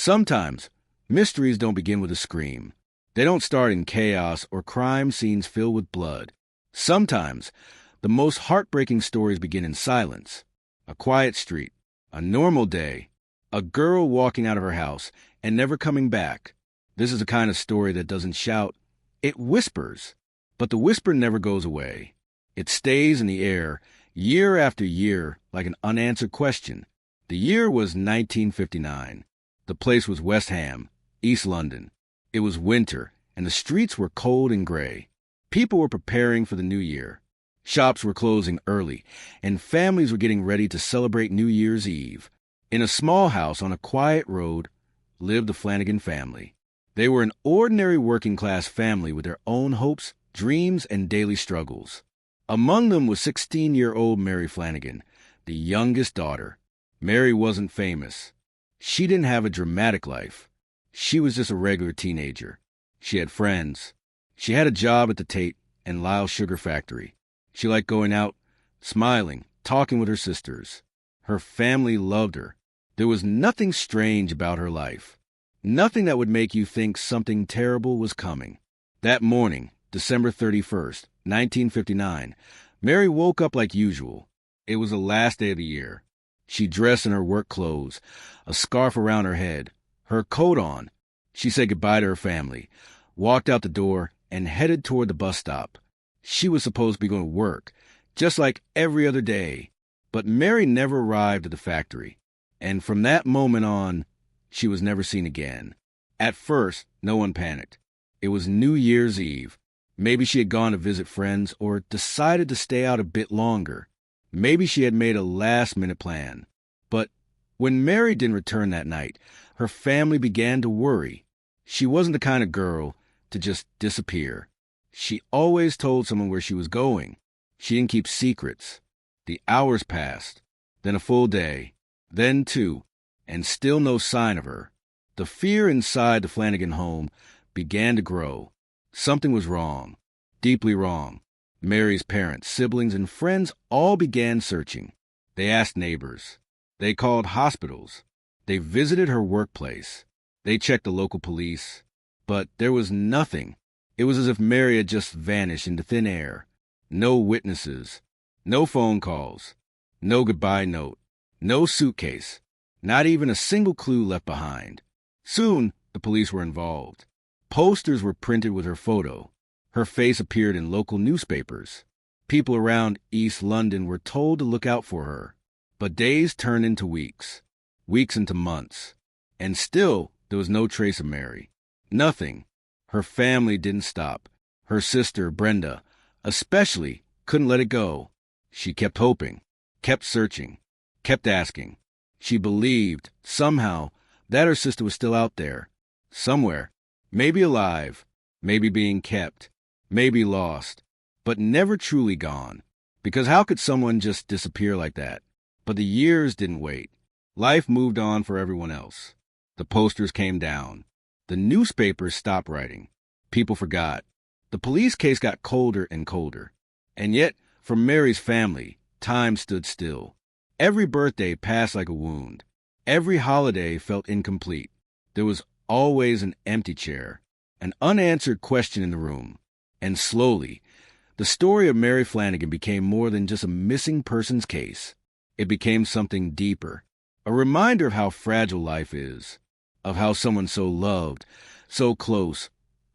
Sometimes, mysteries don't begin with a scream. They don't start in chaos or crime scenes filled with blood. Sometimes, the most heartbreaking stories begin in silence. A quiet street, a normal day, a girl walking out of her house and never coming back. This is a kind of story that doesn't shout, it whispers. But the whisper never goes away. It stays in the air, year after year, like an unanswered question. The year was 1959. The place was West Ham, East London. It was winter, and the streets were cold and gray. People were preparing for the new year. Shops were closing early, and families were getting ready to celebrate New Year's Eve. In a small house on a quiet road lived the Flanagan family. They were an ordinary working-class family with their own hopes, dreams, and daily struggles. Among them was 16-year-old Mary Flanagan, the youngest daughter. Mary wasn't famous. She didn't have a dramatic life. She was just a regular teenager. She had friends. She had a job at the Tate and Lyle Sugar Factory. She liked going out, smiling, talking with her sisters. Her family loved her. There was nothing strange about her life. Nothing that would make you think something terrible was coming. That morning, December 31st, 1959, Mary woke up like usual. It was the last day of the year. She dressed in her work clothes, a scarf around her head, her coat on. She said goodbye to her family, walked out the door, and headed toward the bus stop. She was supposed to be going to work, just like every other day. But Mary never arrived at the factory, and from that moment on, she was never seen again. At first, no one panicked. It was New Year's Eve. Maybe she had gone to visit friends or decided to stay out a bit longer. Maybe she had made a last-minute plan. But when Mary didn't return that night, her family began to worry. She wasn't the kind of girl to just disappear. She always told someone where she was going. She didn't keep secrets. The hours passed, then a full day, then two, and still no sign of her. The fear inside the Flanagan home began to grow. Something was wrong, deeply wrong. Mary's parents, siblings, and friends all began searching. They asked neighbors. They called hospitals. They visited her workplace. They checked the local police. But there was nothing. It was as if Mary had just vanished into thin air. No witnesses. No phone calls. No goodbye note. No suitcase. Not even a single clue left behind. Soon, the police were involved. Posters were printed with her photo. Her face appeared in local newspapers. People around East London were told to look out for her. But days turned into weeks. Weeks into months. And still, there was no trace of Mary. Nothing. Her family didn't stop. Her sister, Brenda, especially, couldn't let it go. She kept hoping, kept searching, kept asking. She believed, somehow, that her sister was still out there, somewhere, maybe alive, maybe being kept, maybe lost, but never truly gone. Because how could someone just disappear like that? But the years didn't wait. Life moved on for everyone else. The posters came down. The newspapers stopped writing. People forgot. The police case got colder and colder. And yet, for Mary's family, time stood still. Every birthday passed like a wound. Every holiday felt incomplete. There was always an empty chair, an unanswered question in the room. And slowly, the story of Mary Flanagan became more than just a missing persons case. It became something deeper, a reminder of how fragile life is, of how someone so loved, so close,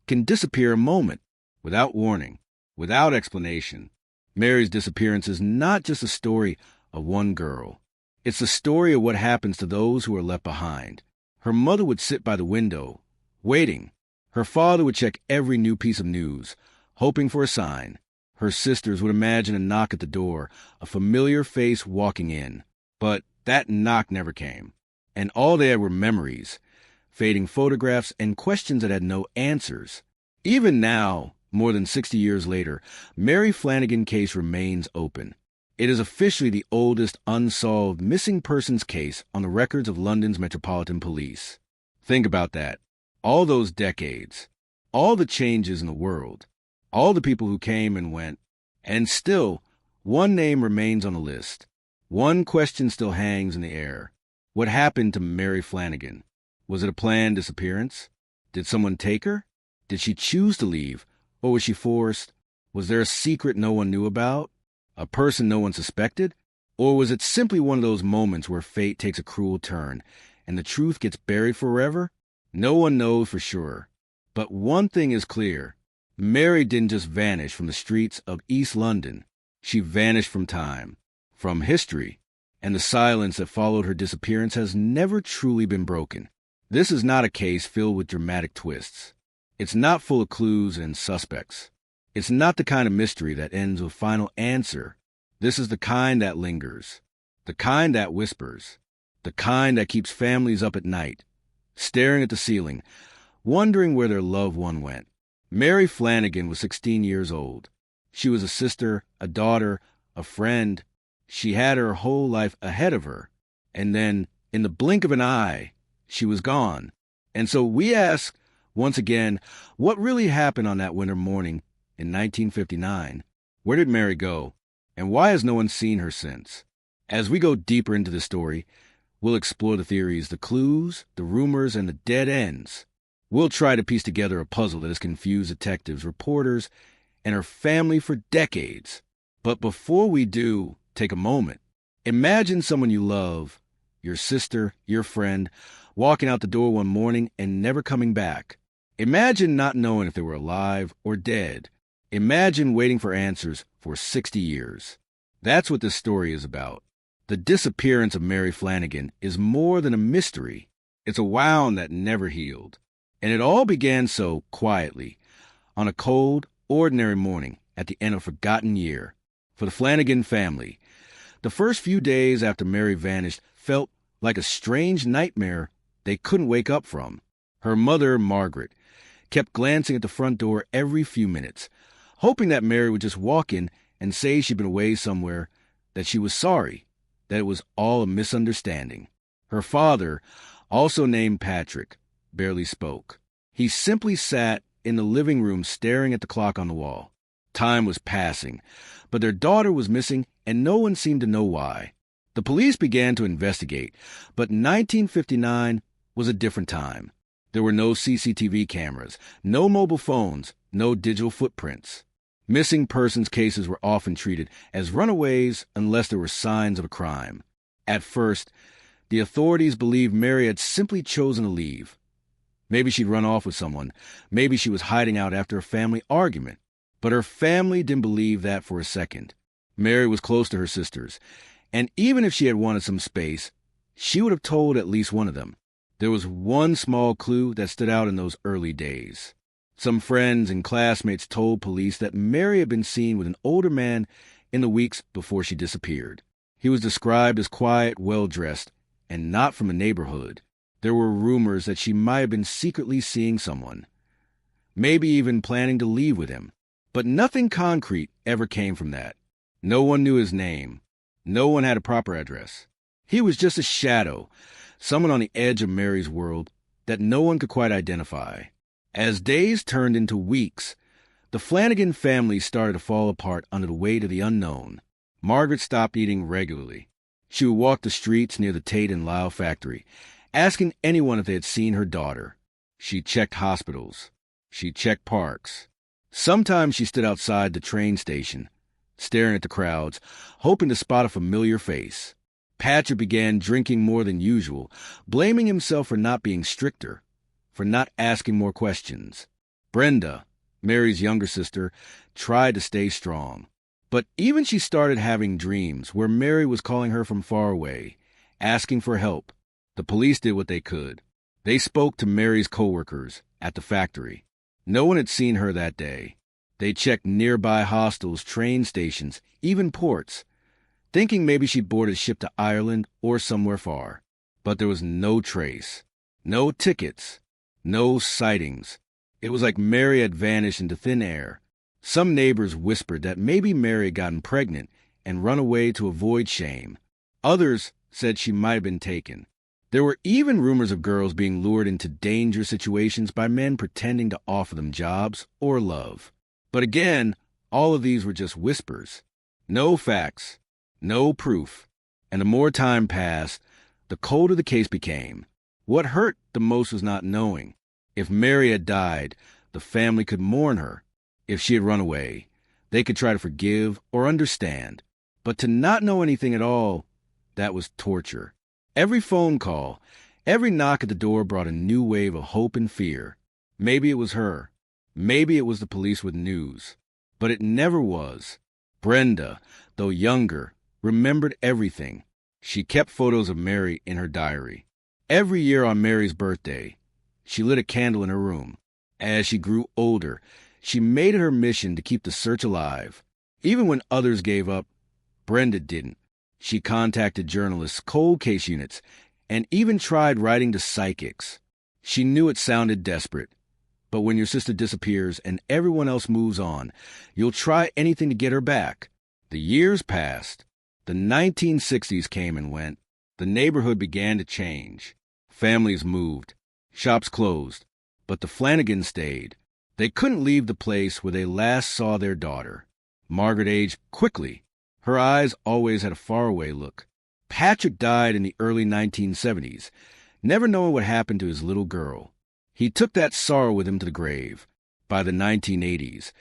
can disappear a moment, without warning, without explanation. Mary's disappearance is not just a story of one girl. It's the story of what happens to those who are left behind. Her mother would sit by the window, waiting. Her father would check every new piece of news, hoping for a sign. Her sisters would imagine a knock at the door, a familiar face walking in. But that knock never came. And all they had were memories, fading photographs, and questions that had no answers. Even now, more than 60 years later, Mary Flanagan case remains open. It is officially the oldest unsolved missing persons case on the records of London's Metropolitan Police. Think about that. All those decades, all the changes in the world, all the people who came and went, and still, one name remains on the list. One question still hangs in the air. What happened to Mary Flanagan? Was it a planned disappearance? Did someone take her? Did she choose to leave, or was she forced? Was there a secret no one knew about? A person no one suspected? Or was it simply one of those moments where fate takes a cruel turn and the truth gets buried forever? No one knows for sure. But one thing is clear. Mary didn't just vanish from the streets of East London. She vanished from time, from history, and the silence that followed her disappearance has never truly been broken. This is not a case filled with dramatic twists. It's not full of clues and suspects. It's not the kind of mystery that ends with a final answer. This is the kind that lingers, the kind that whispers, the kind that keeps families up at night, staring at the ceiling, wondering where their loved one went. Mary Flanagan was 16 years old. She was a sister, a daughter, a friend. She had her whole life ahead of her. And then, in the blink of an eye, she was gone. And so we ask, once again, what really happened on that winter morning in 1959? Where did Mary go? And why has no one seen her since? As we go deeper into the story, we'll explore the theories, the clues, the rumors, and the dead ends. We'll try to piece together a puzzle that has confused detectives, reporters, and her family for decades. But before we do, take a moment. Imagine someone you love, your sister, your friend, walking out the door one morning and never coming back. Imagine not knowing if they were alive or dead. Imagine waiting for answers for 60 years. That's what this story is about. The disappearance of Mary Flanagan is more than a mystery. It's a wound that never healed. And it all began so quietly, on a cold, ordinary morning at the end of a forgotten year. For the Flanagan family, the first few days after Mary vanished felt like a strange nightmare they couldn't wake up from. Her mother, Margaret, kept glancing at the front door every few minutes, hoping that Mary would just walk in and say she'd been away somewhere, that she was sorry, that it was all a misunderstanding. Her father, also named Patrick, barely spoke. He simply sat in the living room staring at the clock on the wall. Time was passing, but their daughter was missing and no one seemed to know why. The police began to investigate, but 1959 was a different time. There were no CCTV cameras, no mobile phones, no digital footprints. Missing persons cases were often treated as runaways unless there were signs of a crime. At first, the authorities believed Mary had simply chosen to leave. Maybe she'd run off with someone. Maybe she was hiding out after a family argument. But her family didn't believe that for a second. Mary was close to her sisters, and even if she had wanted some space, she would have told at least one of them. There was one small clue that stood out in those early days. Some friends and classmates told police that Mary had been seen with an older man in the weeks before she disappeared. He was described as quiet, well-dressed, and not from a neighborhood. There were rumors that she might have been secretly seeing someone, maybe even planning to leave with him. But nothing concrete ever came from that. No one knew his name. No one had a proper address. He was just a shadow, someone on the edge of Mary's world that no one could quite identify. As days turned into weeks, the Flanagan family started to fall apart under the weight of the unknown. Margaret stopped eating regularly. She would walk the streets near the Tate and Lyle factory, asking anyone if they had seen her daughter. She checked hospitals. She checked parks. Sometimes she stood outside the train station, staring at the crowds, hoping to spot a familiar face. Patrick began drinking more than usual, blaming himself for not being stricter, for not asking more questions. Brenda, Mary's younger sister, tried to stay strong. But even she started having dreams where Mary was calling her from far away, asking for help. The police did what they could. They spoke to Mary's coworkers at the factory. No one had seen her that day. They checked nearby hostels, train stations, even ports, thinking maybe she'd boarded a ship to Ireland or somewhere far. But there was no trace, no tickets, no sightings. It was like Mary had vanished into thin air. Some neighbors whispered that maybe Mary had gotten pregnant and run away to avoid shame. Others said she might have been taken. There were even rumors of girls being lured into dangerous situations by men pretending to offer them jobs or love. But again, all of these were just whispers. No facts, no proof. And the more time passed, the colder the case became. What hurt the most was not knowing. If Mary had died, the family could mourn her. If she had run away, they could try to forgive or understand. But to not know anything at all, that was torture. Every phone call, every knock at the door brought a new wave of hope and fear. Maybe it was her. Maybe it was the police with news. But it never was. Brenda, though younger, remembered everything. She kept photos of Mary in her diary. Every year on Mary's birthday, she lit a candle in her room. As she grew older, she made it her mission to keep the search alive. Even when others gave up, Brenda didn't. She contacted journalists, cold case units, and even tried writing to psychics. She knew it sounded desperate. But when your sister disappears and everyone else moves on, you'll try anything to get her back. The years passed. The 1960s came and went. The neighborhood began to change. Families moved. Shops closed. But the Flanagans stayed. They couldn't leave the place where they last saw their daughter. Margaret aged quickly. Her eyes always had a faraway look. Patrick died in the early 1970s, never knowing what happened to his little girl. He took that sorrow with him to the grave. By the 1980s,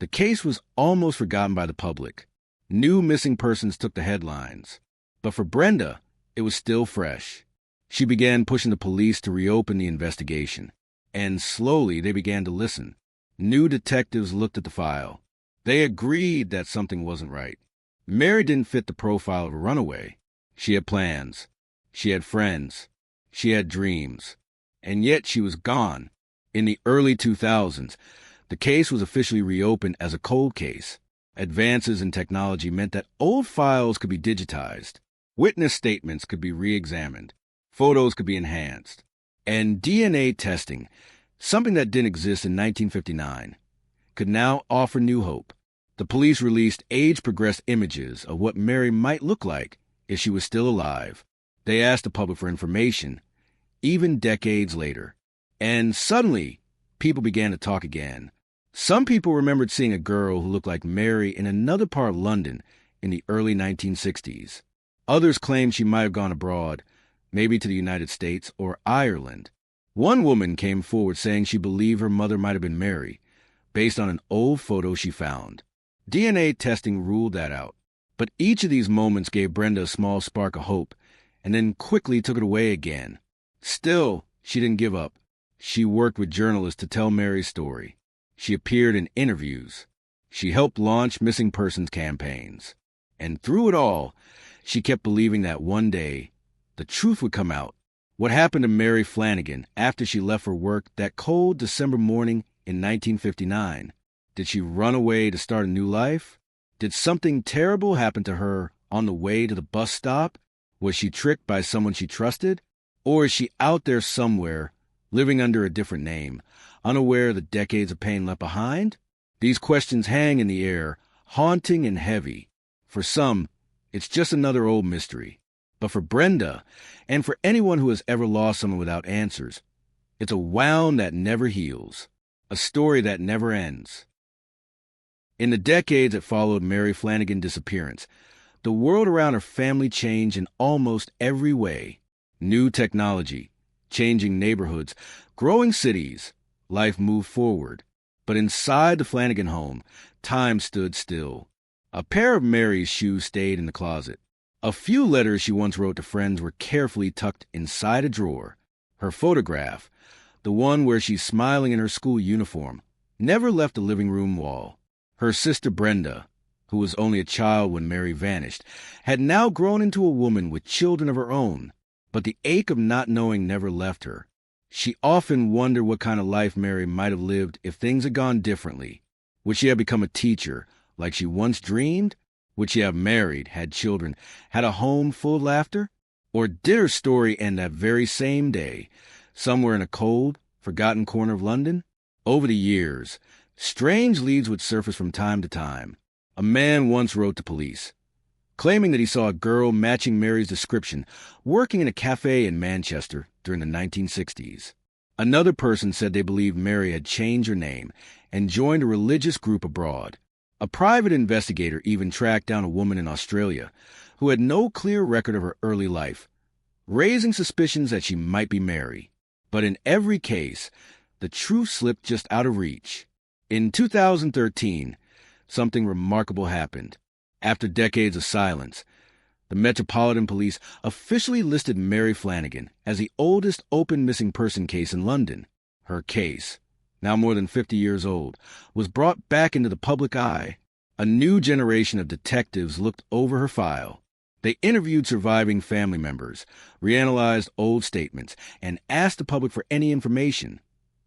the case was almost forgotten by the public. New missing persons took the headlines. But for Brenda, it was still fresh. She began pushing the police to reopen the investigation. And slowly they began to listen. New detectives looked at the file. They agreed that something wasn't right. Mary didn't fit the profile of a runaway. She had plans. She had friends. She had dreams. And yet she was gone. In the early 2000s, the case was officially reopened as a cold case. Advances in technology meant that old files could be digitized. Witness statements could be re-examined. Photos could be enhanced. And DNA testing, something that didn't exist in 1959, could now offer new hope. The police released age-progressed images of what Mary might look like if she was still alive. They asked the public for information, even decades later. And suddenly, people began to talk again. Some people remembered seeing a girl who looked like Mary in another part of London in the early 1960s. Others claimed she might have gone abroad, maybe to the United States or Ireland. One woman came forward saying she believed her mother might have been Mary, based on an old photo she found. DNA testing ruled that out. But each of these moments gave Brenda a small spark of hope, and then quickly took it away again. Still, she didn't give up. She worked with journalists to tell Mary's story. She appeared in interviews. She helped launch missing persons campaigns. And through it all, she kept believing that one day, the truth would come out. What happened to Mary Flanagan after she left for work that cold December morning in 1959? Did she run away to start a new life? Did something terrible happen to her on the way to the bus stop? Was she tricked by someone she trusted? Or is she out there somewhere, living under a different name, unaware of the decades of pain left behind? These questions hang in the air, haunting and heavy. For some, it's just another old mystery. But for Brenda, and for anyone who has ever lost someone without answers, it's a wound that never heals, a story that never ends. In the decades that followed Mary Flanagan's disappearance, the world around her family changed in almost every way. New technology, changing neighborhoods, growing cities, life moved forward. But inside the Flanagan home, time stood still. A pair of Mary's shoes stayed in the closet. A few letters she once wrote to friends were carefully tucked inside a drawer. Her photograph, the one where she's smiling in her school uniform, never left the living room wall. Her sister Brenda, who was only a child when Mary vanished, had now grown into a woman with children of her own. But the ache of not knowing never left her. She often wondered what kind of life Mary might have lived if things had gone differently. Would she have become a teacher, like she once dreamed? Would she have married, had children, had a home full of laughter? Or did her story end that very same day, somewhere in a cold, forgotten corner of London? Over the years, strange leads would surface from time to time. A man once wrote to police, claiming that he saw a girl matching Mary's description working in a cafe in Manchester during the 1960s. Another person said they believed Mary had changed her name and joined a religious group abroad. A private investigator even tracked down a woman in Australia who had no clear record of her early life, raising suspicions that she might be Mary. But in every case, the truth slipped just out of reach. In 2013, something remarkable happened. After decades of silence, the Metropolitan Police officially listed Mary Flanagan as the oldest open missing person case in London. Her case, now more than 50 years old, was brought back into the public eye. A new generation of detectives looked over her file. They interviewed surviving family members, reanalyzed old statements, and asked the public for any information,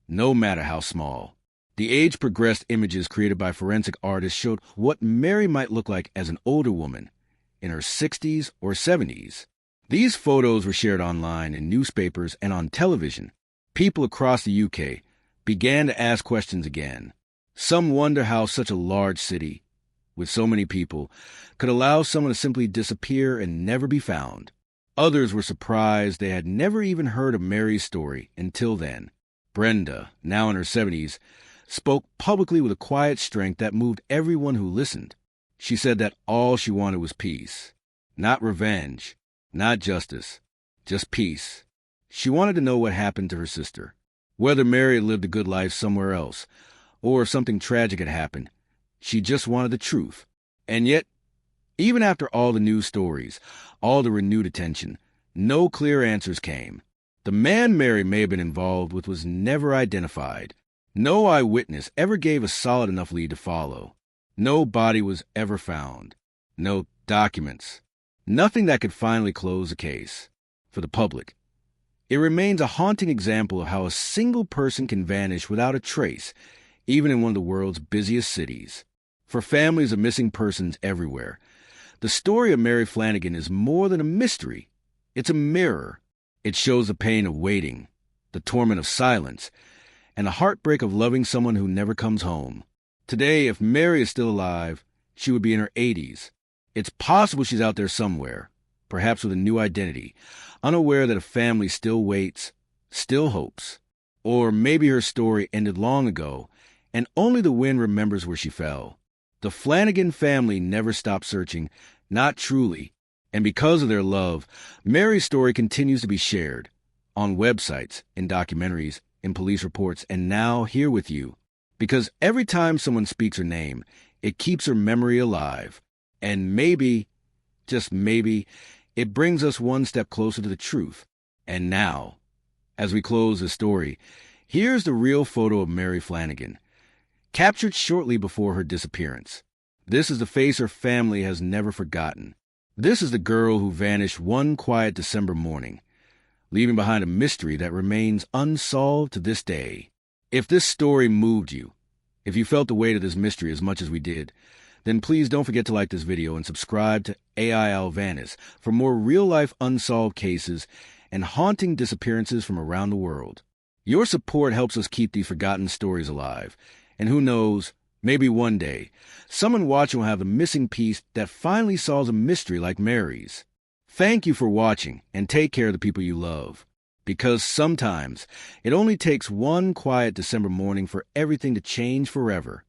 no matter how small. The age-progressed images created by forensic artists showed what Mary might look like as an older woman, in her 60s or 70s. These photos were shared online in newspapers and on television. People across the UK began to ask questions again. Some wonder how such a large city, with so many people, could allow someone to simply disappear and never be found. Others were surprised they had never even heard of Mary's story until then. Brenda, now in her 70s, spoke publicly with a quiet strength that moved everyone who listened. She said that all she wanted was peace. Not revenge, not justice, just peace. She wanted to know what happened to her sister, whether Mary had lived a good life somewhere else, or if something tragic had happened. She just wanted the truth. And yet, even after all the news stories, all the renewed attention, no clear answers came. The man Mary may have been involved with was never identified. No eyewitness ever gave a solid enough lead to follow. No body was ever found. No documents. Nothing that could finally close the case. For the public, it remains a haunting example of how a single person can vanish without a trace, even in one of the world's busiest cities. For families of missing persons everywhere, the story of Mary Flanagan is more than a mystery. It's a mirror. It shows the pain of waiting, the torment of silence, and the heartbreak of loving someone who never comes home. Today, if Mary is still alive, she would be in her 80s. It's possible she's out there somewhere, perhaps with a new identity, unaware that a family still waits, still hopes. Or maybe her story ended long ago, and only the wind remembers where she fell. The Flanagan family never stopped searching, not truly. And because of their love, Mary's story continues to be shared on websites, in documentaries, in police reports, and now here with you. Because every time someone speaks her name, it keeps her memory alive. And maybe, just maybe, it brings us one step closer to the truth. And now, as we close the story, here's the real photo of Mary Flanagan, captured shortly before her disappearance. This is the face her family has never forgotten. This is the girl who vanished one quiet December morning, leaving behind a mystery that remains unsolved to this day. If this story moved you, if you felt the weight of this mystery as much as we did, then please don't forget to like this video and subscribe to AI Alvantis for more real-life unsolved cases and haunting disappearances from around the world. Your support helps us keep these forgotten stories alive, and who knows, maybe one day, someone watching will have the missing piece that finally solves a mystery like Mary's. Thank you for watching, and take care of the people you love. Because sometimes, it only takes one quiet December morning for everything to change forever.